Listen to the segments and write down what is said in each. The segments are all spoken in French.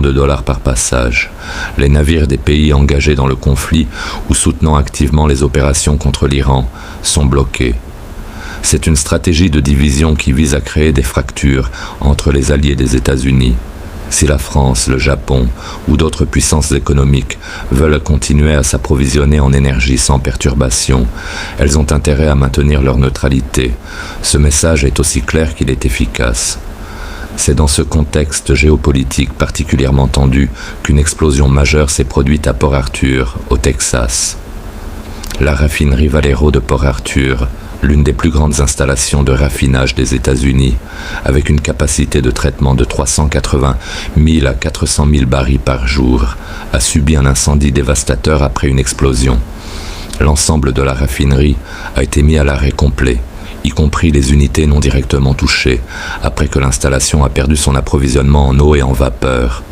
millions de dollars par passage. Les navires des pays engagés dans le conflit ou soutenant activement les opérations contre l'Iran sont bloqués. C'est une stratégie de division qui vise à créer des fractures entre les alliés des États-Unis. Si la France, le Japon ou d'autres puissances économiques veulent continuer à s'approvisionner en énergie sans perturbation, elles ont intérêt à maintenir leur neutralité. Ce message est aussi clair qu'il est efficace. C'est dans ce contexte géopolitique particulièrement tendu qu'une explosion majeure s'est produite à Port Arthur, au Texas. La raffinerie Valero de Port Arthur, l'une des plus grandes installations de raffinage des États-Unis, avec une capacité de traitement de 380 000 à 400 000 barils par jour, a subi un incendie dévastateur après une explosion. L'ensemble de la raffinerie a été mis à l'arrêt complet, y compris les unités non directement touchées, après que l'installation a perdu son approvisionnement en eau et en vapeur.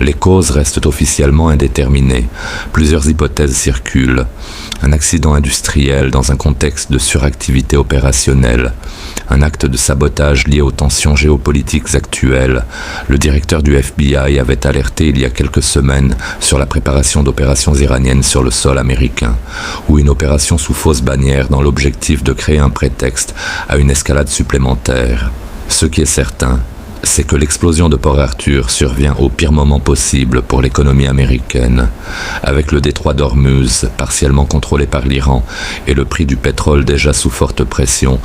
Les causes restent officiellement indéterminées. Plusieurs hypothèses circulent. Un accident industriel dans un contexte de suractivité opérationnelle, un acte de sabotage lié aux tensions géopolitiques actuelles. Le directeur du FBI avait alerté il y a quelques semaines sur la préparation d'opérations iraniennes sur le sol américain, ou une opération sous fausse bannière dans l'objectif de créer un prétexte à une escalade supplémentaire. Ce qui est certain, c'est que l'explosion de Port Arthur survient au pire moment possible pour l'économie américaine. Avec le détroit d'Ormuz, partiellement contrôlé par l'Iran, et le prix du pétrole déjà sous forte pression,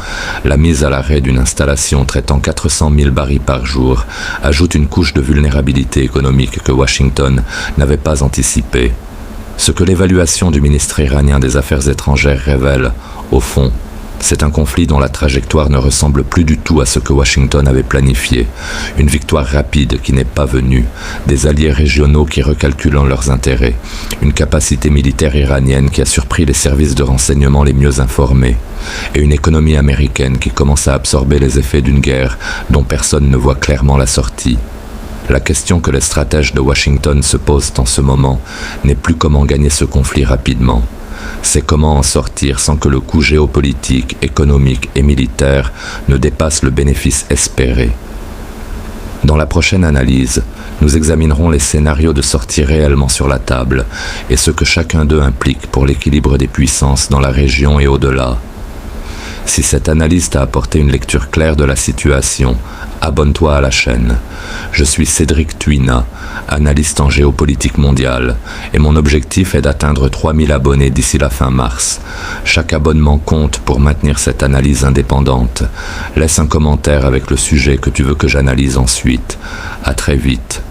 la mise à l'arrêt d'une installation traitant 400 000 barils par jour ajoute une couche de vulnérabilité économique que Washington n'avait pas anticipée. Ce que l'évaluation du ministre iranien des Affaires étrangères révèle, au fond, c'est un conflit dont la trajectoire ne ressemble plus du tout à ce que Washington avait planifié. Une victoire rapide qui n'est pas venue, des alliés régionaux qui recalculent leurs intérêts, une capacité militaire iranienne qui a surpris les services de renseignement les mieux informés, et une économie américaine qui commence à absorber les effets d'une guerre dont personne ne voit clairement la sortie. La question que les stratèges de Washington se posent en ce moment n'est plus comment gagner ce conflit rapidement. C'est comment en sortir sans que le coût géopolitique, économique et militaire ne dépasse le bénéfice espéré. Dans la prochaine analyse, nous examinerons les scénarios de sortie réellement sur la table et ce que chacun d'eux implique pour l'équilibre des puissances dans la région et au-delà. Si cette analyse t'a apporté une lecture claire de la situation, abonne-toi à la chaîne. Je suis Cédric Tuina, analyste en géopolitique mondiale, et mon objectif est d'atteindre 3000 abonnés d'ici la fin mars. Chaque abonnement compte pour maintenir cette analyse indépendante. Laisse un commentaire avec le sujet que tu veux que j'analyse ensuite. À très vite.